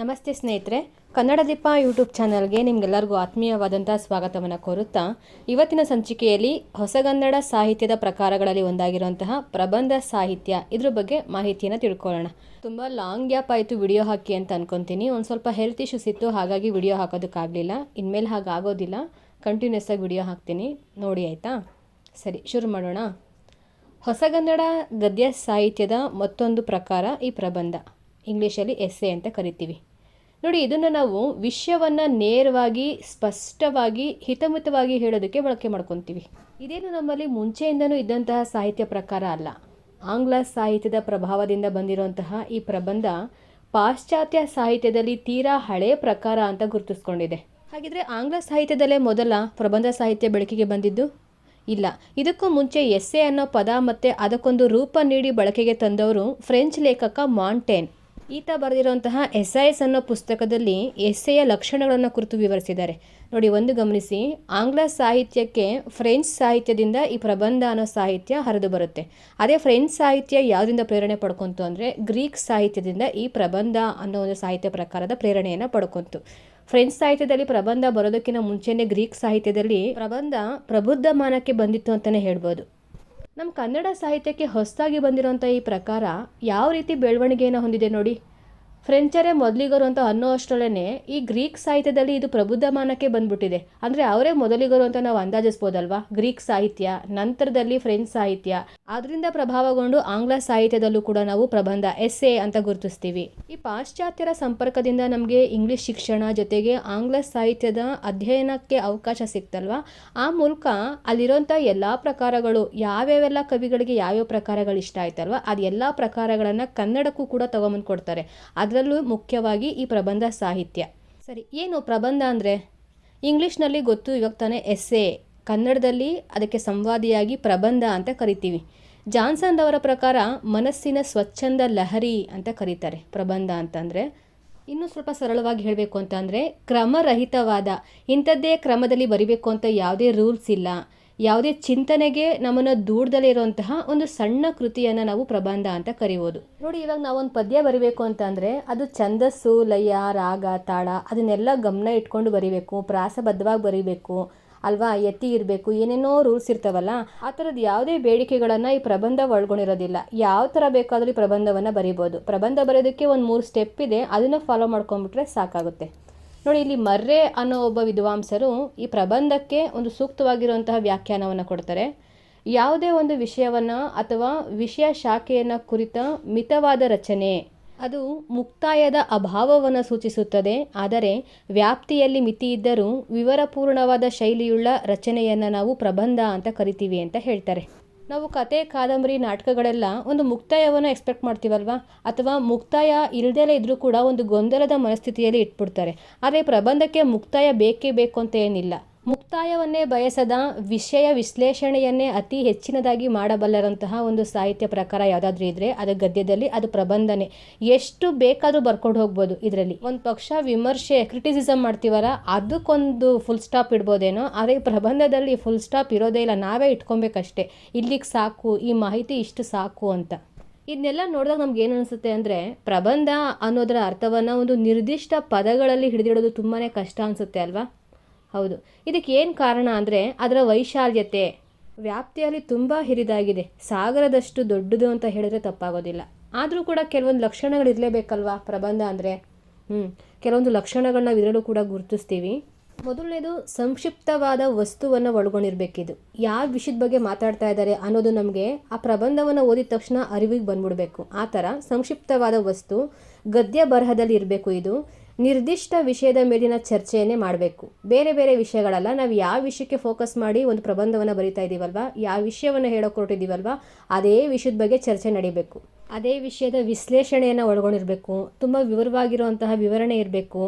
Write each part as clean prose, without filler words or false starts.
ನಮಸ್ತೆ ಸ್ನೇಹಿತರೆ, ಕನ್ನಡ ದೀಪ ಯೂಟ್ಯೂಬ್ ಚಾನಲ್ಗೆ ನಿಮಗೆಲ್ಲರಿಗೂ ಆತ್ಮೀಯವಾದಂಥ ಸ್ವಾಗತವನ್ನು ಕೋರುತ್ತಾ ಇವತ್ತಿನ ಸಂಚಿಕೆಯಲ್ಲಿ ಹೊಸಗನ್ನಡ ಸಾಹಿತ್ಯದ ಪ್ರಕಾರಗಳಲ್ಲಿ ಒಂದಾಗಿರುವಂತಹ ಪ್ರಬಂಧ ಸಾಹಿತ್ಯ ಇದ್ರ ಬಗ್ಗೆ ಮಾಹಿತಿಯನ್ನು ತಿಳ್ಕೊಳ್ಳೋಣ. ತುಂಬ ಲಾಂಗ್ ಗ್ಯಾಪ್ ಆಯಿತು ವಿಡಿಯೋ ಹಾಕಿ ಅಂತ ಅನ್ಕೊತೀನಿ. ಒಂದು ಸ್ವಲ್ಪ ಹೆಲ್ತ್ ಇಶ್ಯೂಸ್ ಇತ್ತು, ಹಾಗಾಗಿ ವಿಡಿಯೋ ಹಾಕೋದಕ್ಕಾಗಲಿಲ್ಲ. ಇನ್ಮೇಲೆ ಹಾಗಾಗೋದಿಲ್ಲ, ಕಂಟಿನ್ಯೂಸ್ ಆಗಿ ವಿಡಿಯೋ ಹಾಕ್ತೀನಿ ನೋಡಿ, ಆಯಿತಾ? ಸರಿ, ಶುರು ಮಾಡೋಣ. ಹೊಸಗನ್ನಡ ಗದ್ಯ ಸಾಹಿತ್ಯದ ಮತ್ತೊಂದು ಪ್ರಕಾರ ಈ ಪ್ರಬಂಧ, ಇಂಗ್ಲೀಷಲ್ಲಿ ಎಸ್ಸೆ ಅಂತ ಕರಿತೀವಿ. ನೋಡಿ, ಇದನ್ನು ನಾವು ವಿಷಯವನ್ನು ನೇರವಾಗಿ ಸ್ಪಷ್ಟವಾಗಿ ಹಿತಮಿತವಾಗಿ ಹೇಳೋದಕ್ಕೆ ಬಳಕೆ ಮಾಡ್ಕೊತೀವಿ. ಇದೇನು ನಮ್ಮಲ್ಲಿ ಮುಂಚೆಯಿಂದನೂ ಇದ್ದಂತಹ ಸಾಹಿತ್ಯ ಪ್ರಕಾರ ಅಲ್ಲ. ಆಂಗ್ಲ ಸಾಹಿತ್ಯದ ಪ್ರಭಾವದಿಂದ ಬಂದಿರುವಂತಹ ಈ ಪ್ರಬಂಧ ಪಾಶ್ಚಾತ್ಯ ಸಾಹಿತ್ಯದಲ್ಲಿ ತೀರಾ ಹಳೆ ಪ್ರಕಾರ ಅಂತ ಗುರುತಿಸ್ಕೊಂಡಿದೆ. ಹಾಗಿದ್ರೆ ಆಂಗ್ಲ ಸಾಹಿತ್ಯದಲ್ಲೇ ಮೊದಲ ಪ್ರಬಂಧ ಸಾಹಿತ್ಯ ಬೆಳಕಿಗೆ ಬಂದಿದ್ದು? ಇಲ್ಲ. ಇದಕ್ಕೂ ಮುಂಚೆ ಎಸ್ಸೆ ಅನ್ನೋ ಪದ ಮತ್ತು ಅದಕ್ಕೊಂದು ರೂಪ ನೀಡಿ ಬಳಕೆಗೆ ತಂದವರು ಫ್ರೆಂಚ್ ಲೇಖಕ ಮಾಂಟೇನ್. ಈತ ಬರೆದಿರುವಂತಹ ಎಸ್ಸೈಸ್ ಅನ್ನೋ ಪುಸ್ತಕದಲ್ಲಿ ಎಸ್ಸೆಯ ಲಕ್ಷಣಗಳನ್ನು ಕುರಿತು ವಿವರಿಸಿದ್ದಾರೆ. ನೋಡಿ, ಒಂದು ಗಮನಿಸಿ, ಆಂಗ್ಲ ಸಾಹಿತ್ಯಕ್ಕೆ ಫ್ರೆಂಚ್ ಸಾಹಿತ್ಯದಿಂದ ಈ ಪ್ರಬಂಧ ಅನ್ನೋ ಸಾಹಿತ್ಯ ಹರಿದು ಬರುತ್ತೆ. ಅದೇ ಫ್ರೆಂಚ್ ಸಾಹಿತ್ಯ ಯಾವುದರಿಂದ ಪ್ರೇರಣೆ ಪಡ್ಕೊಂತು ಅಂದರೆ ಗ್ರೀಕ್ ಸಾಹಿತ್ಯದಿಂದ ಈ ಪ್ರಬಂಧ ಅನ್ನೋ ಒಂದು ಸಾಹಿತ್ಯ ಪ್ರಕಾರದ ಪ್ರೇರಣೆಯನ್ನು ಪಡ್ಕೊಂತು. ಫ್ರೆಂಚ್ ಸಾಹಿತ್ಯದಲ್ಲಿ ಪ್ರಬಂಧ ಬರೋದಕ್ಕಿಂತ ಮುಂಚೆನೇ ಗ್ರೀಕ್ ಸಾಹಿತ್ಯದಲ್ಲಿ ಪ್ರಬಂಧ ಪ್ರಬುದ್ಧಮಾನಕ್ಕೆ ಬಂದಿತ್ತು ಅಂತಲೇ ಹೇಳ್ಬೋದು. ನಮ್ಮ ಕನ್ನಡ ಸಾಹಿತ್ಯಕ್ಕೆ ಹೊಸದಾಗಿ ಬಂದಿರೋಂಥ ಈ ಪ್ರಕಾರ ಯಾವ ರೀತಿ ಬೆಳವಣಿಗೆಯನ್ನು ಹೊಂದಿದೆ ನೋಡಿ. ಫ್ರೆಂಚರೇ ಮೊದಲಿಗರು ಅಂತ ಅನ್ನೋ ಅಷ್ಟರಲ್ಲೇ ಈ ಗ್ರೀಕ್ ಸಾಹಿತ್ಯದಲ್ಲಿ ಇದು ಪ್ರಬುದ್ಧಮಾನಕ್ಕೆ ಬಂದ್ಬಿಟ್ಟಿದೆ. ಅಂದರೆ ಅವರೇ ಮೊದಲಿಗರು ಅಂತ ನಾವು ಅಂದಾಜಿಸ್ಬೋದಲ್ವಾ. ಗ್ರೀಕ್ ಸಾಹಿತ್ಯ ನಂತರದಲ್ಲಿ ಫ್ರೆಂಚ್ ಸಾಹಿತ್ಯ, ಅದರಿಂದ ಪ್ರಭಾವಗೊಂಡು ಆಂಗ್ಲ ಸಾಹಿತ್ಯದಲ್ಲೂ ಕೂಡ ನಾವು ಪ್ರಬಂಧ ಎಸ್ಸೆ ಅಂತ ಗುರುತಿಸ್ತೀವಿ. ಈ ಪಾಶ್ಚಾತ್ಯರ ಸಂಪರ್ಕದಿಂದ ನಮಗೆ ಇಂಗ್ಲಿಷ್ ಶಿಕ್ಷಣ ಜೊತೆಗೆ ಆಂಗ್ಲ ಸಾಹಿತ್ಯದ ಅಧ್ಯಯನಕ್ಕೆ ಅವಕಾಶ ಸಿಕ್ತಲ್ವಾ. ಆ ಮೂಲಕ ಅಲ್ಲಿರೋಂಥ ಎಲ್ಲ ಪ್ರಕಾರಗಳು, ಯಾವ್ಯಾವೆಲ್ಲ ಕವಿಗಳಿಗೆ ಯಾವ್ಯಾವ ಪ್ರಕಾರಗಳು ಇಷ್ಟ ಆಯ್ತಲ್ವ, ಅದೆಲ್ಲ ಪ್ರಕಾರಗಳನ್ನು ಕನ್ನಡಕ್ಕೂ ಕೂಡ ತಗೊಂಬಂದು ಕೊಡ್ತಾರೆ. ಅದರಲ್ಲೂ ಮುಖ್ಯವಾಗಿ ಈ ಪ್ರಬಂಧ ಸಾಹಿತ್ಯ. ಸರಿ, ಏನು ಪ್ರಬಂಧ ಅಂದರೆ? ಇಂಗ್ಲೀಷ್ನಲ್ಲಿ ಗೊತ್ತು, ಇವಾಗ ತಾನೇ ಎಸ್ಸೆ, ಕನ್ನಡದಲ್ಲಿ ಅದಕ್ಕೆ ಸಂವಾದಿಯಾಗಿ ಪ್ರಬಂಧ ಅಂತ ಕರಿತೀವಿ. ಜಾನ್ಸನ್ ಅವರ ಪ್ರಕಾರ ಮನಸ್ಸಿನ ಸ್ವಚ್ಛಂದ ಲಹರಿ ಅಂತ ಕರೀತಾರೆ ಪ್ರಬಂಧ ಅಂತಂದರೆ. ಇನ್ನೂ ಸ್ವಲ್ಪ ಸರಳವಾಗಿ ಹೇಳಬೇಕು ಅಂತಂದರೆ ಕ್ರಮರಹಿತವಾದ, ಇಂಥದ್ದೇ ಕ್ರಮದಲ್ಲಿ ಬರಿಬೇಕು ಅಂತ ಯಾವುದೇ ರೂಲ್ಸ್ ಇಲ್ಲ, ಯಾವುದೇ ಚಿಂತನೆಗೆ ನಮ್ಮನ್ನು ದೂಡದಲ್ಲೇ ಇರುವಂತಹ ಒಂದು ಸಣ್ಣ ಕೃತಿಯನ್ನು ನಾವು ಪ್ರಬಂಧ ಅಂತ ಕರಿಬೋದು. ನೋಡಿ, ಇವಾಗ ನಾವೊಂದು ಪದ್ಯ ಬರಿಬೇಕು ಅಂತಂದರೆ ಅದು ಛಂದಸ್ಸು, ಲಯ, ರಾಗ, ತಾಳ ಅದನ್ನೆಲ್ಲ ಗಮನ ಇಟ್ಕೊಂಡು ಬರಿಬೇಕು, ಪ್ರಾಸಬದ್ಧವಾಗಿ ಬರಿಬೇಕು ಅಲ್ವಾ, ಎತ್ತಿ ಇರಬೇಕು, ಏನೇನೋ ರೂಲ್ಸ್ ಇರ್ತಾವಲ್ಲ. ಆ ಥರದ್ದು ಯಾವುದೇ ಬೇಡಿಕೆಗಳನ್ನು ಈ ಪ್ರಬಂಧ ಒಳಗೊಂಡಿರೋದಿಲ್ಲ. ಯಾವ ಥರ ಬೇಕಾದರೂ ಈ ಪ್ರಬಂಧವನ್ನು ಬರಿಬೋದು. ಪ್ರಬಂಧ ಬರೆಯೋದಕ್ಕೆ ಒಂದು 3 ಸ್ಟೆಪ್ ಇದೆ, ಅದನ್ನು ಫಾಲೋ ಮಾಡ್ಕೊಂಡ್ಬಿಟ್ರೆ ಸಾಕಾಗುತ್ತೆ. ನೋಡಿ, ಇಲ್ಲಿ ಮರ್ರೆ ಅನ್ನೋ ಒಬ್ಬ ವಿದ್ವಾಂಸರು ಈ ಪ್ರಬಂಧಕ್ಕೆ ಒಂದು ಸೂಕ್ತವಾಗಿರುವಂತಹ ವ್ಯಾಖ್ಯಾನವನ್ನು ಕೊಡ್ತಾರೆ. ಯಾವುದೇ ಒಂದು ವಿಷಯವನ್ನು ಅಥವಾ ವಿಷಯ ಶಾಖೆಯನ್ನು ಕುರಿತ ಮಿತವಾದ ರಚನೆ, ಅದು ಮುಕ್ತಾಯದ ಅಭಾವವನ್ನು ಸೂಚಿಸುತ್ತದೆ. ಆದರೆ ವ್ಯಾಪ್ತಿಯಲ್ಲಿ ಮಿತಿ ಇದ್ದರೂ ವಿವರಪೂರ್ಣವಾದ ಶೈಲಿಯುಳ್ಳ ರಚನೆಯನ್ನು ನಾವು ಪ್ರಬಂಧ ಅಂತ ಕರಿತೀವಿ ಅಂತ ಹೇಳ್ತಾರೆ. ನಾವು ಕತೆ, ಕಾದಂಬರಿ, ನಾಟಕಗಳೆಲ್ಲ ಒಂದು ಮುಕ್ತಾಯವನ್ನು ಎಕ್ಸ್ಪೆಕ್ಟ್ ಮಾಡ್ತೀವಲ್ವಾ, ಅಥವಾ ಮುಕ್ತಾಯ ಇಲ್ಲದೇ ಇದ್ರೂ ಕೂಡ ಒಂದು ಗೊಂದಲದ ಮನಸ್ಥಿತಿಯಲ್ಲಿ ಇಟ್ಬಿಡ್ತಾರೆ. ಆದರೆ ಪ್ರಬಂಧಕ್ಕೆ ಮುಕ್ತಾಯ ಬೇಕೇ ಬೇಕು ಅಂತ ಏನಿಲ್ಲ. ಮುಕ್ತಾಯವನ್ನೇ ಬಯಸದ ವಿಷಯ ವಿಶ್ಲೇಷಣೆಯನ್ನೇ ಅತಿ ಹೆಚ್ಚಿನದಾಗಿ ಮಾಡಬಲ್ಲರಂತಹ ಒಂದು ಸಾಹಿತ್ಯ ಪ್ರಕಾರ ಯಾವುದಾದ್ರೂ ಇದ್ದರೆ ಅದು ಗದ್ಯದಲ್ಲಿ ಅದು ಪ್ರಬಂಧನೇ. ಎಷ್ಟು ಬೇಕಾದರೂ ಬರ್ಕೊಂಡು ಹೋಗ್ಬೋದು. ಇದರಲ್ಲಿ ಒಂದು ಪಕ್ಷ ವಿಮರ್ಶೆ, ಕ್ರಿಟಿಸಿಸಮ್ ಮಾಡ್ತೀವಲ್ಲ, ಅದಕ್ಕೊಂದು ಫುಲ್ ಸ್ಟಾಪ್ ಇಡ್ಬೋದೇನೋ. ಆದರೆ ಪ್ರಬಂಧದಲ್ಲಿ ಫುಲ್ ಸ್ಟಾಪ್ ಇರೋದೇ ಇಲ್ಲ, ನಾವೇ ಇಟ್ಕೊಬೇಕಷ್ಟೇ. ಇಲ್ಲಿಗೆ ಸಾಕು, ಈ ಮಾಹಿತಿ ಇಷ್ಟು ಸಾಕು ಅಂತ. ಇದನ್ನೆಲ್ಲ ನೋಡಿದಾಗ ನಮ್ಗೆ ಏನು ಅನಿಸುತ್ತೆ ಅಂದರೆ, ಪ್ರಬಂಧ ಅನ್ನೋದರ ಅರ್ಥವನ್ನು ಒಂದು ನಿರ್ದಿಷ್ಟ ಪದಗಳಲ್ಲಿ ಹಿಡಿದಿಡೋದು ತುಂಬಾ ಕಷ್ಟ ಅನಿಸುತ್ತೆ ಅಲ್ವಾ. ಹೌದು, ಇದಕ್ಕೆ ಏನು ಕಾರಣ ಅಂದರೆ ಅದರ ವೈಶಾಲ್ಯತೆ, ವ್ಯಾಪ್ತಿಯಲ್ಲಿ ತುಂಬ ಹಿರಿದಾಗಿದೆ. ಸಾಗರದಷ್ಟು ದೊಡ್ಡದು ಅಂತ ಹೇಳಿದ್ರೆ ತಪ್ಪಾಗೋದಿಲ್ಲ. ಆದರೂ ಕೂಡ ಕೆಲವೊಂದು ಲಕ್ಷಣಗಳಿರಲೇಬೇಕಲ್ವಾ ಪ್ರಬಂಧ ಅಂದರೆ. ಕೆಲವೊಂದು ಲಕ್ಷಣಗಳನ್ನ ಇದರಲ್ಲೂ ಕೂಡ ಗುರುತಿಸ್ತೀವಿ. ಮೊದಲನೇದು, ಸಂಕ್ಷಿಪ್ತವಾದ ವಸ್ತುವನ್ನು ಒಳಗೊಂಡಿರಬೇಕಿದು. ಯಾವ ವಿಷಯದ ಬಗ್ಗೆ ಮಾತಾಡ್ತಾ ಇದ್ದಾರೆ ಅನ್ನೋದು ನಮಗೆ ಆ ಪ್ರಬಂಧವನ್ನು ಓದಿದ ತಕ್ಷಣ ಅರಿವಿಗೆ ಬಂದ್ಬಿಡಬೇಕು. ಆ ಥರ ಸಂಕ್ಷಿಪ್ತವಾದ ವಸ್ತು ಗದ್ಯ ಬರಹದಲ್ಲಿ ಇರಬೇಕು. ಇದು ನಿರ್ದಿಷ್ಟ ವಿಷಯದ ಮೇಲಿನ ಚರ್ಚೆಯನ್ನೇ ಮಾಡಬೇಕು, ಬೇರೆ ಬೇರೆ ವಿಷಯಗಳಲ್ಲ. ನಾವು ಯಾವ ವಿಷಯಕ್ಕೆ ಫೋಕಸ್ ಮಾಡಿ ಒಂದು ಪ್ರಬಂಧವನ್ನು ಬರಿತಾ ಇದ್ದೀವಲ್ವ, ಯಾವ ವಿಷಯವನ್ನು ಹೇಳೋಕೆ ಹೊರಟಿದ್ದೀವಲ್ವ, ಅದೇ ವಿಷಯದ ಬಗ್ಗೆ ಚರ್ಚೆ ನಡೀಬೇಕು. ಅದೇ ವಿಷಯದ ವಿಶ್ಲೇಷಣೆಯನ್ನು ಒಳಗೊಂಡಿರಬೇಕು. ತುಂಬ ವಿವರವಾಗಿರುವಂತಹ ವಿವರಣೆ ಇರಬೇಕು.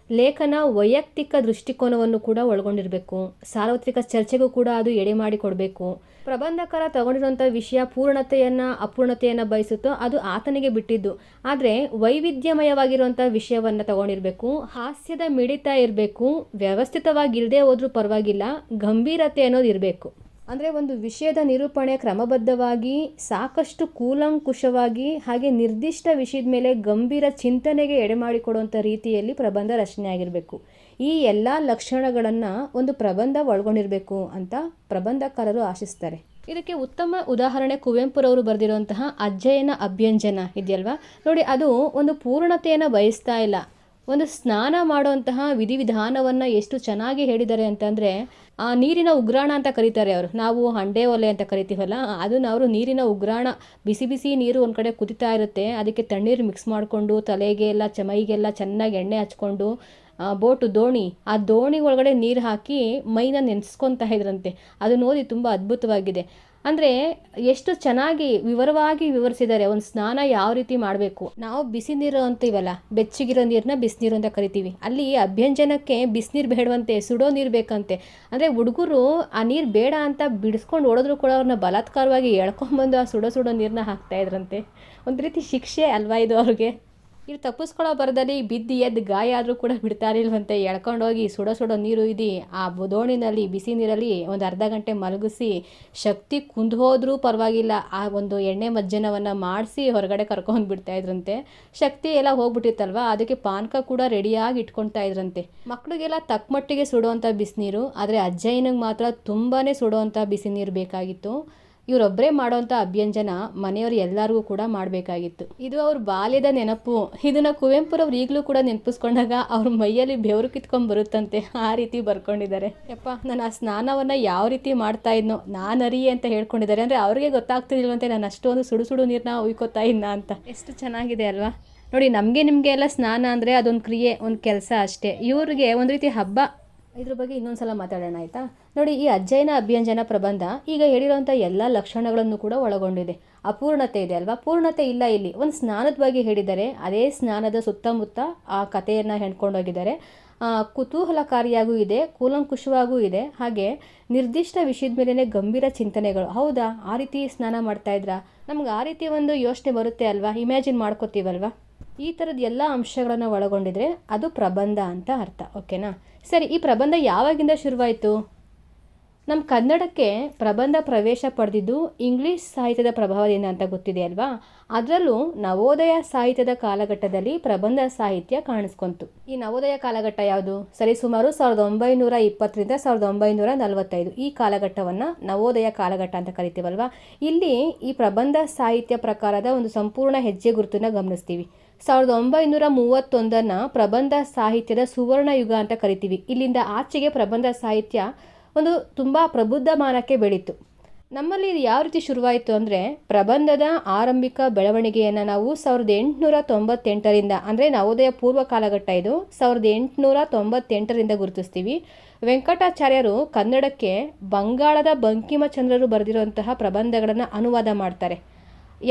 ಲೇಖನ ವೈಯಕ್ತಿಕ ದೃಷ್ಟಿಕೋನವನ್ನು ಕೂಡ ಒಳಗೊಂಡಿರಬೇಕು. ಸಾರ್ವತ್ರಿಕ ಚರ್ಚೆಗೂ ಕೂಡ ಅದು ಎಡೆ ಮಾಡಿ ಕೊಡಬೇಕು. ಪ್ರಬಂಧಕಾರ ತಗೊಂಡಿರುವಂಥ ವಿಷಯ ಪೂರ್ಣತೆಯನ್ನು ಅಪೂರ್ಣತೆಯನ್ನು ಬಯಸುತ್ತೋ ಅದು ಆತನಿಗೆ ಬಿಟ್ಟಿದ್ದು. ಆದರೆ ವೈವಿಧ್ಯಮಯವಾಗಿರುವಂಥ ವಿಷಯವನ್ನು ತಗೊಂಡಿರಬೇಕು. ಹಾಸ್ಯದ ಮಿಡಿತ ಇರಬೇಕು. ವ್ಯವಸ್ಥಿತವಾಗಿ ಇಲ್ಲದೆ ಹೋದ್ರೂ ಪರವಾಗಿಲ್ಲ, ಗಂಭೀರತೆ ಅನ್ನೋದು ಇರಬೇಕು. ಅಂದರೆ ಒಂದು ವಿಷಯದ ನಿರೂಪಣೆ ಕ್ರಮಬದ್ಧವಾಗಿ, ಸಾಕಷ್ಟು ಕೂಲಂಕುಷವಾಗಿ, ಹಾಗೆ ನಿರ್ದಿಷ್ಟ ವಿಷಯದ ಮೇಲೆ ಗಂಭೀರ ಚಿಂತನೆಗೆ ಎಡೆಮಾಡಿಕೊಡುವಂಥ ರೀತಿಯಲ್ಲಿ ಪ್ರಬಂಧ ರಚನೆ ಆಗಿರಬೇಕು. ಈ ಎಲ್ಲ ಲಕ್ಷಣಗಳನ್ನು ಒಂದು ಪ್ರಬಂಧ ಒಳಗೊಂಡಿರಬೇಕು ಅಂತ ಪ್ರಬಂಧಕಾರರು ಆಶಿಸ್ತಾರೆ. ಇದಕ್ಕೆ ಉತ್ತಮ ಉದಾಹರಣೆ ಕುವೆಂಪುರವರು ಬರೆದಿರುವಂತಹ ಅಜ್ಜಯ್ಯನ ಅಭ್ಯಂಜನ ಇದೆಯಲ್ವಾ ನೋಡಿ, ಅದು ಒಂದು ಪೂರ್ಣತೆಯನ್ನು ಬಯಸ್ತಾ ಇಲ್ಲ, ಒಂದು ಸ್ನಾನ ಮಾಡುವಂತಹ ವಿಧಿವಿಧಾನವನ್ನು ಎಷ್ಟು ಚೆನ್ನಾಗಿ ಹೇಳಿದ್ದಾರೆ ಅಂತಂದರೆ, ಆ ನೀರಿನ ಉಗ್ರಾಣ ಅಂತ ಕರೀತಾರೆ ಅವರು, ನಾವು ಹಂಡೆ ಒಲೆ ಅಂತ ಕರಿತೀವಲ್ಲ, ಅದನ್ನು ಅವರು ನೀರಿನ ಉಗ್ರಾಣ, ಬಿಸಿ ಬಿಸಿ ನೀರು ಒಂದು ಕಡೆ ಕುದಿತಾ ಇರುತ್ತೆ, ಅದಕ್ಕೆ ತಣ್ಣೀರು ಮಿಕ್ಸ್ ಮಾಡಿಕೊಂಡು ತಲೆಗೆ ಎಲ್ಲ ಮೈಗೆಲ್ಲ ಚೆನ್ನಾಗಿ ಎಣ್ಣೆ ಹಚ್ಕೊಂಡು ಬೋಟು ದೋಣಿ, ಆ ದೋಣಿ ಒಳಗಡೆ ನೀರು ಹಾಕಿ ಮೈನ ನೆನೆಸ್ಕೊತಾ ಇದ್ರಂತೆ. ಅದನ್ನು ಓದಿ ತುಂಬ ಅದ್ಭುತವಾಗಿದೆ. ಅಂದರೆ ಎಷ್ಟು ಚೆನ್ನಾಗಿ ವಿವರವಾಗಿ ವಿವರಿಸಿದ್ದಾರೆ ಒಂದು ಸ್ನಾನ ಯಾವ ರೀತಿ ಮಾಡಬೇಕು. ನಾವು ಬಿಸಿ ನೀರು ಅಂತೀವಲ್ಲ, ಬೆಚ್ಚಗಿರೋ ನೀರನ್ನ ಬಿಸಿನೀರು ಅಂತ ಕರಿತೀವಿ, ಅಲ್ಲಿ ಅಭ್ಯಂಜನಕ್ಕೆ ಬಿಸಿನೀರು ಬೇಡವಂತೆ, ಸುಡೋ ನೀರು ಬೇಕಂತೆ. ಅಂದರೆ ಹುಡುಗರು ಆ ನೀರು ಬೇಡ ಅಂತ ಬಿಡಿಸ್ಕೊಂಡು ಓಡಿದ್ರು ಕೂಡ ಅವ್ರನ್ನ ಬಲಾತ್ಕಾರವಾಗಿ ಎಳ್ಕೊಂಬಂದು ಆ ಸುಡೋ ನೀರನ್ನ ಹಾಕ್ತಾ ಇದ್ರಂತೆ. ಒಂದು ರೀತಿ ಶಿಕ್ಷೆ ಅಲ್ವಾ ಇದು ಅವ್ರಿಗೆ. ಇಲ್ಲಿ ತಪ್ಪಿಸ್ಕೊಳ್ಳೋ ಬರದಲ್ಲಿ ಬಿದ್ದು ಎದ್ದು ಗಾಯ ಆದರೂ ಕೂಡ ಬಿಡ್ತಾ ಇಲ್ವಂತೆ, ಎಳ್ಕೊಂಡೋಗಿ ಸುಡೋ ನೀರು ಇದ್ದು ಆ ದೋಣಿನಲ್ಲಿ ಬಿಸಿ ನೀರಲ್ಲಿ ಒಂದು ಅರ್ಧ ಗಂಟೆ ಮಲಗಿಸಿ, ಶಕ್ತಿ ಕುಂದು ಹೋದ್ರೂ ಪರವಾಗಿಲ್ಲ ಆ ಒಂದು ಎಣ್ಣೆ ಮಜ್ಜನವನ್ನು ಮಾಡಿಸಿ ಹೊರಗಡೆ ಕರ್ಕೊಂಡು ಬಿಡ್ತಾ ಇದ್ರಂತೆ. ಶಕ್ತಿ ಎಲ್ಲ ಹೋಗ್ಬಿಟ್ಟಿತ್ತಲ್ವ, ಅದಕ್ಕೆ ಪಾನಕ ಕೂಡ ರೆಡಿಯಾಗಿ ಇಟ್ಕೊಳ್ತಾ ಇದ್ರಂತೆ. ಮಕ್ಕಳಿಗೆಲ್ಲ ತಕ್ಕ ಮಟ್ಟಿಗೆ ಸುಡುವಂಥ ಬಿಸಿನೀರು, ಆದರೆ ಅಜ್ಜಯ್ಯನಿಗೆ ಮಾತ್ರ ತುಂಬಾ ಸುಡುವಂಥ ಬಿಸಿ ನೀರು ಬೇಕಾಗಿತ್ತು. ಇವರೊಬ್ಬರೇ ಮಾಡೋವಂಥ ಅಭ್ಯಂಜನ ಮನೆಯವರು ಎಲ್ಲರಿಗೂ ಕೂಡ ಮಾಡಬೇಕಾಗಿತ್ತು. ಇದು ಅವ್ರ ಬಾಲ್ಯದ ನೆನಪು. ಇದನ್ನು ಕುವೆಂಪುರವ್ರು ಈಗಲೂ ಕೂಡ ನೆನಪಿಸ್ಕೊಂಡಾಗ ಅವ್ರ ಮೈಯಲ್ಲಿ ಬೆವರು ಕಿತ್ಕೊಂಡು ಬರುತ್ತಂತೆ, ಆ ರೀತಿ ಬರ್ಕೊಂಡಿದ್ದಾರೆ. ಯಪ್ಪ, ನಾನು ಆ ಸ್ನಾನವನ್ನು ಯಾವ ರೀತಿ ಮಾಡ್ತಾ ಇದ್ನೋ ನಾನು ಅರಿಯೇ ಅಂತ ಹೇಳ್ಕೊಂಡಿದ್ದಾರೆ. ಅಂದರೆ ಅವ್ರಿಗೆ ಗೊತ್ತಾಗ್ತಿರ್ಲಿಲ್ವಂತೆ ನಾನು ಅಷ್ಟೊಂದು ಸುಡು ನೀರನ್ನ ಉಯ್ಕೋತಾ ಇದ್ನ ಅಂತ. ಎಷ್ಟು ಚೆನ್ನಾಗಿದೆ ಅಲ್ವಾ ನೋಡಿ. ನಿಮಗೆ ಎಲ್ಲ ಸ್ನಾನ ಅಂದರೆ ಅದೊಂದು ಕ್ರಿಯೆ, ಒಂದು ಕೆಲಸ ಅಷ್ಟೇ. ಇವ್ರಿಗೆ ಒಂದು ರೀತಿ ಹಬ್ಬ. ಇದ್ರ ಬಗ್ಗೆ ಇನ್ನೊಂದ್ಸಲ ಮಾತಾಡೋಣ ಆಯಿತಾ. ನೋಡಿ, ಈ ಅಜ್ಜಯ್ಯನ ಅಭ್ಯಂಜನ ಪ್ರಬಂಧ ಈಗ ಹೇಳಿರೋಂಥ ಎಲ್ಲ ಲಕ್ಷಣಗಳನ್ನು ಕೂಡ ಒಳಗೊಂಡಿದೆ. ಅಪೂರ್ಣತೆ ಇದೆ ಅಲ್ವಾ, ಪೂರ್ಣತೆ ಇಲ್ಲ ಇಲ್ಲಿ. ಒಂದು ಸ್ನಾನದ ಬಗ್ಗೆ ಹೇಳಿದ್ದಾರೆ, ಅದೇ ಸ್ನಾನದ ಸುತ್ತಮುತ್ತ ಆ ಕಥೆಯನ್ನು ಹೆಣ್ಕೊಂಡೋಗಿದ್ದಾರೆ. ಕುತೂಹಲಕಾರಿಯಾಗೂ ಇದೆ, ಕೂಲಂಕುಷವಾಗೂ ಇದೆ, ಹಾಗೆ ನಿರ್ದಿಷ್ಟ ವಿಷಯದ ಮೇಲೇ ಗಂಭೀರ ಚಿಂತನೆಗಳು. ಹೌದಾ, ಆ ರೀತಿ ಸ್ನಾನ ಮಾಡ್ತಾ ಇದ್ರಾ? ನಮ್ಗೆ ಆ ರೀತಿ ಒಂದು ಯೋಚನೆ ಬರುತ್ತೆ ಅಲ್ವಾ, ಇಮ್ಯಾಜಿನ್ ಮಾಡ್ಕೋತೀವಲ್ವಾ. ಈ ಥರದ ಎಲ್ಲ ಅಂಶಗಳನ್ನು ಒಳಗೊಂಡಿದ್ರೆ ಅದು ಪ್ರಬಂಧ ಅಂತ ಅರ್ಥ. ಓಕೆನಾ? ಸರಿ, ಈ ಪ್ರಬಂಧ ಯಾವಾಗಿಂದ ಶುರುವಾಯಿತು? ನಮ್ಮ ಕನ್ನಡಕ್ಕೆ ಪ್ರಬಂಧ ಪ್ರವೇಶ ಪಡೆದಿದ್ದು ಇಂಗ್ಲೀಷ್ ಸಾಹಿತ್ಯದ ಪ್ರಭಾವದಿಂದ ಅಂತ ಗೊತ್ತಿದೆ ಅಲ್ವಾ. ಅದರಲ್ಲೂ ನವೋದಯ ಸಾಹಿತ್ಯದ ಕಾಲಘಟ್ಟದಲ್ಲಿ ಪ್ರಬಂಧ ಸಾಹಿತ್ಯ ಕಾಣಿಸ್ಕೊಂತು. ಈ ನವೋದಯ ಕಾಲಘಟ್ಟ ಯಾವುದು? ಸರಿಸುಮಾರು 1920ರಿಂದ 1945 ಈ ಕಾಲಘಟ್ಟವನ್ನು ನವೋದಯ ಕಾಲಘಟ್ಟ ಅಂತ ಕರಿತೀವಲ್ವಾ. ಇಲ್ಲಿ ಈ ಪ್ರಬಂಧ ಸಾಹಿತ್ಯ ಪ್ರಕಾರದ ಒಂದು ಸಂಪೂರ್ಣ ಹೆಜ್ಜೆ ಗುರುತನ್ನು ಗಮನಿಸ್ತೀವಿ. 1931 ಪ್ರಬಂಧ ಸಾಹಿತ್ಯದ ಸುವರ್ಣ ಯುಗ ಅಂತ ಕರಿತೀವಿ. ಇಲ್ಲಿಂದ ಆಚೆಗೆ ಪ್ರಬಂಧ ಸಾಹಿತ್ಯ ಒಂದು ತುಂಬ ಪ್ರಬುದ್ಧಮಾನಕ್ಕೆ ಬೆಳೀತು. ನಮ್ಮಲ್ಲಿ ಇದು ಯಾವ ರೀತಿ ಶುರುವಾಯಿತು ಅಂದರೆ, ಪ್ರಬಂಧದ ಆರಂಭಿಕ ಬೆಳವಣಿಗೆಯನ್ನು ನಾವು 1898ರಿಂದ, ಅಂದರೆ ನವೋದಯ ಪೂರ್ವ ಕಾಲಘಟ್ಟ ಇದು, 1898ರಿಂದ ಗುರುತಿಸ್ತೀವಿ. ವೆಂಕಟಾಚಾರ್ಯರು ಕನ್ನಡಕ್ಕೆ ಬಂಗಾಳದ ಬಂಕಿಮಚಂದ್ರರು ಬರೆದಿರುವಂತಹ ಪ್ರಬಂಧಗಳನ್ನು ಅನುವಾದ ಮಾಡ್ತಾರೆ.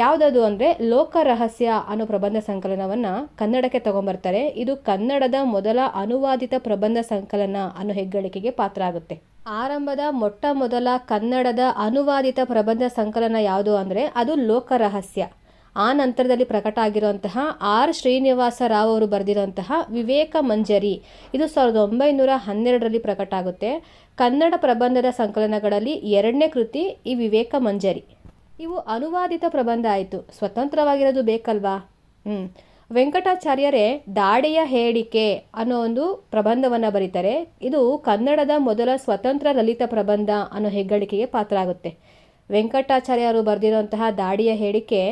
ಯಾವುದದು ಅಂದರೆ ಲೋಕ ರಹಸ್ಯ ಅನ್ನೋ ಪ್ರಬಂಧ ಸಂಕಲನವನ್ನು ಕನ್ನಡಕ್ಕೆ ತಗೊಂಬರ್ತಾರೆ. ಇದು ಕನ್ನಡದ ಮೊದಲ ಅನುವಾದಿತ ಪ್ರಬಂಧ ಸಂಕಲನ ಅನ್ನೋ ಹೆಗ್ಗಳಿಕೆಗೆ ಪಾತ್ರ ಆಗುತ್ತೆ. ಆರಂಭದ ಮೊಟ್ಟ ಮೊದಲ ಕನ್ನಡದ ಅನುವಾದಿತ ಪ್ರಬಂಧ ಸಂಕಲನ ಯಾವುದು ಅಂದರೆ ಅದು ಲೋಕ ರಹಸ್ಯ. ಆ ನಂತರದಲ್ಲಿ ಪ್ರಕಟ ಆಗಿರುವಂತಹ ಆರ್ ಶ್ರೀನಿವಾಸ ರಾವ್ ಅವರು ಬರೆದಿರುವಂತಹ ವಿವೇಕ ಮಂಜರಿ, ಇದು 1912ರಲ್ಲಿ ಪ್ರಕಟ ಆಗುತ್ತೆ. ಕನ್ನಡ ಪ್ರಬಂಧದ ಸಂಕಲನಗಳಲ್ಲಿ ಎರಡನೇ ಕೃತಿ ಈ ವಿವೇಕ ಮಂಜರಿ. ಇವು ಅನುವಾದಿತ ಪ್ರಬಂಧ ಆಯಿತು. ಸ್ವತಂತ್ರವಾಗಿರೋದು ಬೇಕಲ್ವಾ. ವೆಂಕಟಾಚಾರ್ಯರೇ ದಾಡೆಯ ಹೇಳಿಕೆ ಅನ್ನೋ ಒಂದು ಪ್ರಬಂಧವನ್ನು ಬರೀತಾರೆ. ಇದು ಕನ್ನಡದ ಮೊದಲ ಸ್ವತಂತ್ರ ಲಲಿತ ಪ್ರಬಂಧ ಅನ್ನೋ ಹೆಗ್ಗಳಿಕೆಗೆ ಪಾತ್ರ ಆಗುತ್ತೆ. ವೆಂಕಟಾಚಾರ್ಯರು ಬರೆದಿರುವಂತಹ ದಾಡಿಯ ಹೇಳಿಕೆ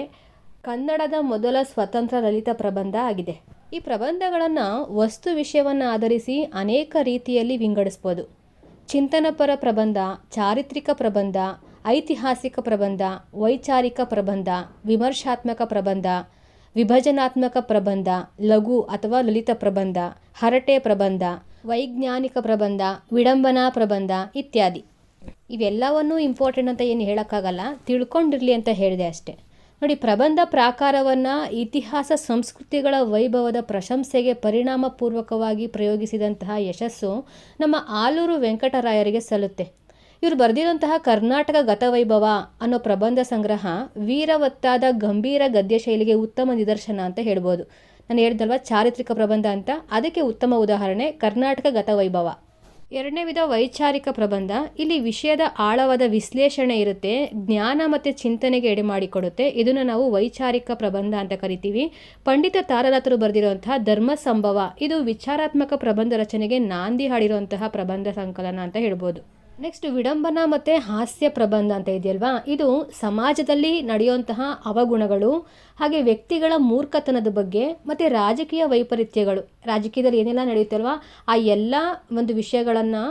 ಕನ್ನಡದ ಮೊದಲ ಸ್ವತಂತ್ರ ಲಲಿತ ಪ್ರಬಂಧ ಆಗಿದೆ. ಈ ಪ್ರಬಂಧಗಳನ್ನು ವಸ್ತು ವಿಷಯವನ್ನು ಆಧರಿಸಿ ಅನೇಕ ರೀತಿಯಲ್ಲಿ ವಿಂಗಡಿಸ್ಬೋದು. ಚಿಂತನಪರ ಪ್ರಬಂಧ, ಚಾರಿತ್ರಿಕ ಪ್ರಬಂಧ, ಐತಿಹಾಸಿಕ ಪ್ರಬಂಧ, ವೈಚಾರಿಕ ಪ್ರಬಂಧ, ವಿಮರ್ಶಾತ್ಮಕ ಪ್ರಬಂಧ, ವಿಭಜನಾತ್ಮಕ ಪ್ರಬಂಧ, ಲಘು ಅಥವಾ ಲಲಿತ ಪ್ರಬಂಧ, ಹರಟೆ ಪ್ರಬಂಧ, ವೈಜ್ಞಾನಿಕ ಪ್ರಬಂಧ, ವಿಡಂಬನಾ ಪ್ರಬಂಧ ಇತ್ಯಾದಿ. ಇವೆಲ್ಲವನ್ನೂ ಇಂಪಾರ್ಟೆಂಟ್ ಅಂತ ಏನು ಹೇಳೋಕ್ಕಾಗಲ್ಲ, ತಿಳ್ಕೊಂಡಿರಲಿ ಅಂತ ಹೇಳಿದೆ ಅಷ್ಟೆ. ನೋಡಿ, ಪ್ರಬಂಧ ಪ್ರಾಕಾರವನ್ನು ಇತಿಹಾಸ ಸಂಸ್ಕೃತಿಗಳ ವೈಭವದ ಪ್ರಶಂಸೆಗೆ ಪರಿಣಾಮಪೂರ್ವಕವಾಗಿ ಪ್ರಯೋಗಿಸಿದಂತಹ ಯಶಸ್ಸು ನಮ್ಮ ಆಲೂರು ವೆಂಕಟರಾಯರಿಗೆ ಸಲ್ಲುತ್ತೆ. ಇವರು ಬರೆದಿರುವಂತಹ ಕರ್ನಾಟಕ ಗತವೈಭವ ಅನ್ನೋ ಪ್ರಬಂಧ ಸಂಗ್ರಹ ವೀರವತ್ತಾದ ಗಂಭೀರ ಗದ್ಯ ಶೈಲಿಗೆ ಉತ್ತಮ ನಿದರ್ಶನ ಅಂತ ಹೇಳ್ಬೋದು. ನಾನು ಹೇಳಿದಲ್ವ ಚಾರಿತ್ರಿಕ ಪ್ರಬಂಧ ಅಂತ, ಅದಕ್ಕೆ ಉತ್ತಮ ಉದಾಹರಣೆ ಕರ್ನಾಟಕ ಗತವೈಭವ. ಎರಡನೇ ವಿಧ ವೈಚಾರಿಕ ಪ್ರಬಂಧ. ಇಲ್ಲಿ ವಿಷಯದ ಆಳವಾದ ವಿಶ್ಲೇಷಣೆ ಇರುತ್ತೆ, ಜ್ಞಾನ ಮತ್ತು ಚಿಂತನೆಗೆ ಎಡೆ ಮಾಡಿಕೊಡುತ್ತೆ. ಇದನ್ನು ನಾವು ವೈಚಾರಿಕ ಪ್ರಬಂಧ ಅಂತ ಕರಿತೀವಿ. ಪಂಡಿತ ತಾರನಾಥರು ಬರೆದಿರುವಂತಹ ಧರ್ಮ ಸಂಭವ ಇದು ವಿಚಾರಾತ್ಮಕ ಪ್ರಬಂಧ ರಚನೆಗೆ ನಾಂದಿ ಹಾಡಿರುವಂತಹ ಪ್ರಬಂಧ ಸಂಕಲನ ಅಂತ ಹೇಳ್ಬೋದು. ನೆಕ್ಸ್ಟ್ ವಿಡಂಬನಾ ಮತ್ತು ಹಾಸ್ಯ ಪ್ರಬಂಧ ಅಂತ ಇದೆಯಲ್ವಾ, ಇದು ಸಮಾಜದಲ್ಲಿ ನಡೆಯುವಂತಹ ಅವಗುಣಗಳು ಹಾಗೆ ವ್ಯಕ್ತಿಗಳ ಮೂರ್ಖತನದ ಬಗ್ಗೆ ಮತ್ತು ರಾಜಕೀಯ ವೈಪರೀತ್ಯಗಳು, ರಾಜಕೀಯದಲ್ಲಿ ಏನೆಲ್ಲ ನಡೆಯುತ್ತಲ್ವಾ ಆ ಎಲ್ಲ ಒಂದು ವಿಷಯಗಳನ್ನು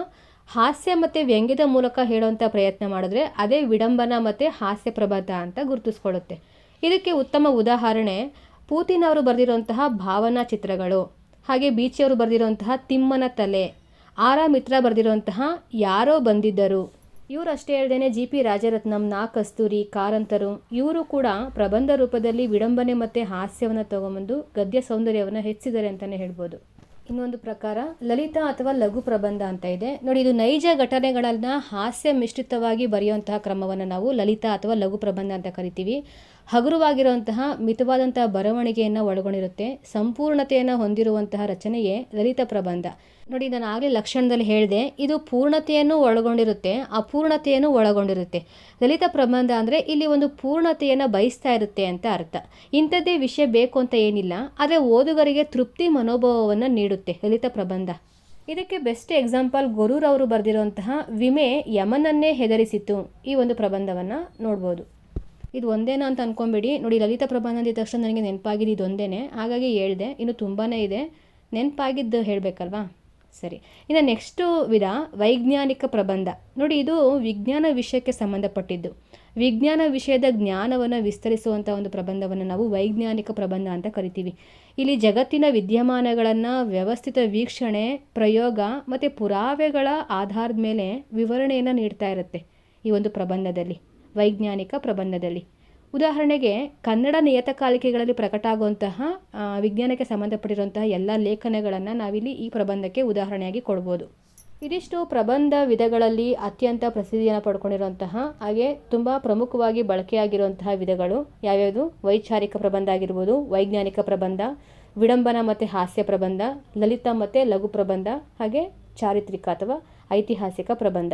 ಹಾಸ್ಯ ಮತ್ತು ವ್ಯಂಗ್ಯದ ಮೂಲಕ ಹೇಳುವಂಥ ಪ್ರಯತ್ನ ಮಾಡಿದ್ರೆ ಅದೇ ವಿಡಂಬನಾ ಮತ್ತು ಹಾಸ್ಯ ಪ್ರಬಂಧ ಅಂತ ಗುರುತಿಸ್ಕೊಳ್ಳುತ್ತೆ. ಇದಕ್ಕೆ ಉತ್ತಮ ಉದಾಹರಣೆ ಪೂತಿನ್ ಅವರು ಬರೆದಿರುವಂತಹ ಭಾವನಾ ಚಿತ್ರಗಳು, ಹಾಗೆ ಬೀಚಿಯವರು ಬರೆದಿರುವಂತಹ ತಿಮ್ಮನ ತಲೆ, ಆರ್ ಮಿತ್ರ ಬರೆದಿರುವಂತಹ ಯಾರೋ ಬಂದಿದ್ದರು. ಇವರು ಅಷ್ಟೇ ಹೇಳ್ದೇನೆ ಜಿ ಪಿ ರಾಜರತ್ನಂ, ನಾ ಕಸ್ತೂರಿ, ಕಾರಂತರು ಇವರು ಕೂಡ ಪ್ರಬಂಧ ರೂಪದಲ್ಲಿ ವಿಡಂಬನೆ ಮತ್ತು ಹಾಸ್ಯವನ್ನು ತಗೊಂಬಂದು ಗದ್ಯ ಸೌಂದರ್ಯವನ್ನು ಹೆಚ್ಚಿದ್ದಾರೆ ಅಂತಲೇ ಹೇಳ್ಬೋದು. ಇನ್ನೊಂದು ಪ್ರಕಾರ ಲಲಿತ ಅಥವಾ ಲಘು ಪ್ರಬಂಧ ಅಂತ ಇದೆ ನೋಡಿ. ಇದು ನೈಜ ಘಟನೆಗಳನ್ನು ಹಾಸ್ಯ ಮಿಶ್ರಿತವಾಗಿ ಬರೆಯುವಂತಹ ಕ್ರಮವನ್ನು ನಾವು ಲಲಿತ ಅಥವಾ ಲಘು ಪ್ರಬಂಧ ಅಂತ ಕರಿತೀವಿ. ಹಗುರವಾಗಿರುವಂತಹ ಮಿತವಾದಂತಹ ಬರವಣಿಗೆಯನ್ನು ಒಳಗೊಂಡಿರುತ್ತೆ. ಸಂಪೂರ್ಣತೆಯನ್ನು ಹೊಂದಿರುವಂತಹ ರಚನೆಯೇ ಲಲಿತ ಪ್ರಬಂಧ. ನೋಡಿ, ನಾನು ಆಗಲೇ ಲಕ್ಷಣದಲ್ಲಿ ಹೇಳಿದೆ, ಇದು ಪೂರ್ಣತೆಯನ್ನು ಒಳಗೊಂಡಿರುತ್ತೆ, ಅಪೂರ್ಣತೆಯನ್ನು ಒಳಗೊಂಡಿರುತ್ತೆ. ಲಲಿತ ಪ್ರಬಂಧ ಅಂದರೆ ಇಲ್ಲಿ ಒಂದು ಪೂರ್ಣತೆಯನ್ನು ಬಯಸ್ತಾ ಇರುತ್ತೆ ಅಂತ ಅರ್ಥ. ಇಂಥದ್ದೇ ವಿಷಯ ಬೇಕು ಅಂತ ಏನಿಲ್ಲ, ಆದರೆ ಓದುಗರಿಗೆ ತೃಪ್ತಿ ಮನೋಭಾವವನ್ನು ನೀಡುತ್ತೆ ಲಲಿತ ಪ್ರಬಂಧ. ಇದಕ್ಕೆ ಬೆಸ್ಟ್ ಎಕ್ಸಾಂಪಲ್ ಗೊರೂರವರು ಬರೆದಿರುವಂತಹ ವಿಮೆ ಯಮನನ್ನೇ ಹೆದರಿಸಿತು ಈ ಒಂದು ಪ್ರಬಂಧವನ್ನು ನೋಡ್ಬೋದು. ಇದು ಒಂದೇನಾ ಅಂತ ಅಂದ್ಕೊಂಬೇಡಿ ನೋಡಿ, ಲಲಿತ ಪ್ರಬಂಧ ಅಂದಿದ ತಕ್ಷಣ ನನಗೆ ನೆನಪಾಗಿದ್ದು ಇದೊಂದೇನೆ, ಹಾಗಾಗಿ ಹೇಳಿದೆ. ಇನ್ನು ತುಂಬಾ ಇದೆ, ನೆನಪಾಗಿದ್ದು ಹೇಳಬೇಕಲ್ವಾ. ಸರಿ, ಇನ್ನು ನೆಕ್ಸ್ಟು ವಿಧ ವೈಜ್ಞಾನಿಕ ಪ್ರಬಂಧ. ನೋಡಿ, ಇದು ವಿಜ್ಞಾನ ವಿಷಯಕ್ಕೆ ಸಂಬಂಧಪಟ್ಟಿದ್ದು. ವಿಜ್ಞಾನ ವಿಷಯದ ಜ್ಞಾನವನ್ನು ವಿಸ್ತರಿಸುವಂಥ ಒಂದು ಪ್ರಬಂಧವನ್ನು ನಾವು ವೈಜ್ಞಾನಿಕ ಪ್ರಬಂಧ ಅಂತ ಕರಿತೀವಿ. ಇಲ್ಲಿ ಜಗತ್ತಿನ ವಿದ್ಯಮಾನಗಳನ್ನು ವ್ಯವಸ್ಥಿತ ವೀಕ್ಷಣೆ, ಪ್ರಯೋಗ ಮತ್ತು ಪುರಾವೆಗಳ ಆಧಾರದ ಮೇಲೆ ವಿವರಣೆಯನ್ನು ನೀಡ್ತಾ ಇರುತ್ತೆ ಈ ಒಂದು ಪ್ರಬಂಧದಲ್ಲಿ, ವೈಜ್ಞಾನಿಕ ಪ್ರಬಂಧದಲ್ಲಿ. ಉದಾಹರಣೆಗೆ ಕನ್ನಡ ನಿಯತಕಾಲಿಕೆಗಳಲ್ಲಿ ಪ್ರಕಟ ಆಗುವಂತಹ ವಿಜ್ಞಾನಕ್ಕೆ ಸಂಬಂಧಪಟ್ಟಿರುವಂತಹ ಎಲ್ಲ ಲೇಖನಗಳನ್ನು ನಾವಿಲ್ಲಿ ಈ ಪ್ರಬಂಧಕ್ಕೆ ಉದಾಹರಣೆಯಾಗಿ ಕೊಡ್ಬೋದು. ಇದಿಷ್ಟು ಪ್ರಬಂಧ ವಿಧಗಳಲ್ಲಿ ಅತ್ಯಂತ ಪ್ರಸಿದ್ಧಿಯನ್ನು ಪಡ್ಕೊಂಡಿರುವಂತಹ ಹಾಗೆ ತುಂಬ ಪ್ರಮುಖವಾಗಿ ಬಳಕೆಯಾಗಿರುವಂತಹ ವಿಧಗಳು ಯಾವ್ಯಾವುದು? ವೈಚಾರಿಕ ಪ್ರಬಂಧ ಆಗಿರ್ಬೋದು, ವೈಜ್ಞಾನಿಕ ಪ್ರಬಂಧ, ವಿಡಂಬನ ಮತ್ತು ಹಾಸ್ಯ ಪ್ರಬಂಧ, ಲಲಿತ ಮತ್ತು ಲಘು ಪ್ರಬಂಧ, ಹಾಗೆ ಚಾರಿತ್ರಿಕ ಅಥವಾ ಐತಿಹಾಸಿಕ ಪ್ರಬಂಧ.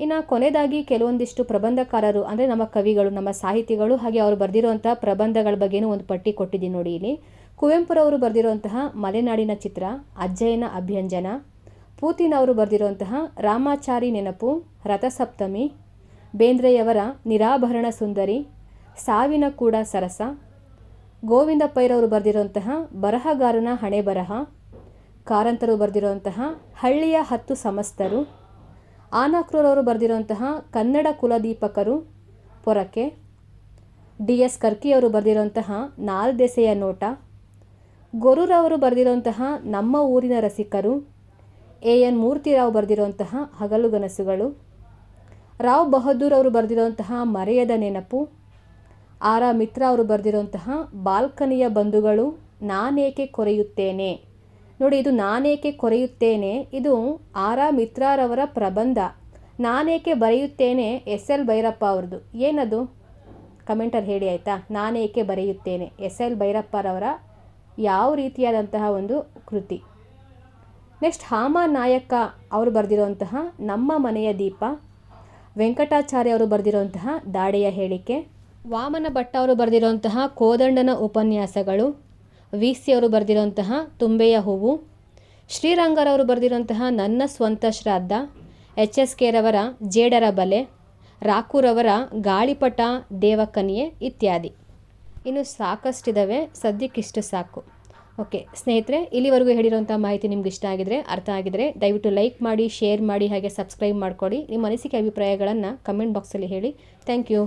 ಇನ್ನು ಕೊನೆಯದಾಗಿ ಕೆಲವೊಂದಿಷ್ಟು ಪ್ರಬಂಧಕಾರರು ಅಂದರೆ ನಮ್ಮ ಕವಿಗಳು, ನಮ್ಮ ಸಾಹಿತಿಗಳು ಹಾಗೆ ಅವರು ಬರೆದಿರುವಂಥ ಪ್ರಬಂಧಗಳ ಬಗ್ಗೆನೂ ಒಂದು ಪಟ್ಟಿ ಕೊಟ್ಟಿದ್ದೀನಿ ನೋಡಿ ಇಲ್ಲಿ. ಕುವೆಂಪುರವರು ಬರೆದಿರುವಂತಹ ಮಲೆನಾಡಿನ ಚಿತ್ರ, ಅಜ್ಜಯ್ಯನ ಅಭ್ಯಂಜನ. ಪೂತಿನ್ ಅವರು ಬರೆದಿರುವಂತಹ ರಾಮಾಚಾರಿ ನೆನಪು, ರಥಸಪ್ತಮಿ. ಬೇಂದ್ರೆಯವರ ನಿರಾಭರಣ ಸುಂದರಿ, ಸಾವಿನ ಕೂಡ ಸರಸ. ಗೋವಿಂದ ಪೈರವರು ಬರೆದಿರುವಂತಹ ಬರಹಗಾರನ ಹಣೆ ಬರಹ. ಕಾರಂತರು ಬರೆದಿರುವಂತಹ ಹಳ್ಳಿಯ 10 ಸಮಸ್ತರು. ಆನಕ್ರೂರವರು ಬರೆದಿರುವಂತಹ ಕನ್ನಡ ಕುಲದೀಪಕರು, ಪೊರಕೆ. ಡಿ ಎಸ್ ಕರ್ಕಿಯವರು ಬರೆದಿರುವಂತಹ ನಾಲ್ದೆಸೆಯ ನೋಟ. ಗೊರೂರವರು ಬರೆದಿರುವಂತಹ ನಮ್ಮ ಊರಿನ ರಸಿಕರು. ಎ ಎನ್ ಮೂರ್ತಿರಾವ್ ಬರೆದಿರುವಂತಹ ಹಗಲುಗನಸುಗಳು. ರಾವ್ ಬಹದ್ದೂರ್ ಅವರು ಬರೆದಿರುವಂತಹ ಮರೆಯದ ನೆನಪು. ಆರ್ ಮಿತ್ರ ಅವರು ಬರೆದಿರುವಂತಹ ಬಾಲ್ಕನಿಯ ಬಂಧುಗಳು, ನಾನೇಕೆ ಕೊರೆಯುತ್ತೇನೆ. ನೋಡಿ, ಇದು ನಾನೇಕೆ ಕೊರೆಯುತ್ತೇನೆ ಇದು ಆರ್ ಮಿತ್ರರವರ ಪ್ರಬಂಧ. ನಾನೇಕೆ ಬರೆಯುತ್ತೇನೆ ಎಸ್ ಎಲ್ ಭೈರಪ್ಪ ಅವ್ರದ್ದು. ಏನದು ಕಮೆಂಟಲ್ಲಿ ಹೇಳಿ ಆಯಿತಾ. ನಾನೇಕೆ ಬರೆಯುತ್ತೇನೆ ಎಸ್ ಎಲ್ ಭೈರಪ್ಪರವರ ಯಾವ ರೀತಿಯಾದಂತಹ ಒಂದು ಕೃತಿ. ನೆಕ್ಸ್ಟ್ ಹಾಮ ನಾಯಕ ಅವರು ಬರೆದಿರುವಂತಹ ನಮ್ಮ ಮನೆಯ ದೀಪ. ವೆಂಕಟಾಚಾರ್ಯ ಅವರು ಬರೆದಿರುವಂತಹ ದಾಡೆಯ ಹೇಳಿಕೆ. ವಾಮನ ಭಟ್ಟ ಅವರು ಬರೆದಿರುವಂತಹ ಕೋದಂಡನ ಉಪನ್ಯಾಸಗಳು. ವಿ ಸಿ ಅವರು ಬರೆದಿರುವಂತಹ ತುಂಬೆಯ ಹೂವು. ಶ್ರೀರಂಗರವರು ಬರೆದಿರುವಂತಹ ನನ್ನ ಸ್ವಂತ ಶ್ರಾದ್ದ. ಎಚ್ ಎಸ್ ಕೆರವರ ಜೇಡರ ಬಲೆ. ರಾಕೂರವರ ಗಾಳಿಪಟ ದೇವಕನ್ಯೆ ಇತ್ಯಾದಿ. ಇನ್ನು ಸಾಕಷ್ಟಿದ್ದಾವೆ, ಸದ್ಯಕ್ಕಿಷ್ಟು ಸಾಕು. ಓಕೆ ಸ್ನೇಹಿತರೆ, ಇಲ್ಲಿವರೆಗೂ ಹೇಳಿರುವಂಥ ಮಾಹಿತಿ ನಿಮ್ಗೆ ಇಷ್ಟ ಆಗಿದ್ರೆ, ಅರ್ಥ ಆಗಿದ್ರೆ ದಯವಿಟ್ಟು ಲೈಕ್ ಮಾಡಿ, ಶೇರ್ ಮಾಡಿ, ಹಾಗೆ ಸಬ್ಸ್ಕ್ರೈಬ್ ಮಾಡ್ಕೊಳ್ಳಿ. ನಿಮ್ಮ ಅನಿಸಿಕೆ ಅಭಿಪ್ರಾಯಗಳನ್ನು ಕಮೆಂಟ್ ಬಾಕ್ಸಲ್ಲಿ ಹೇಳಿ. Thank you.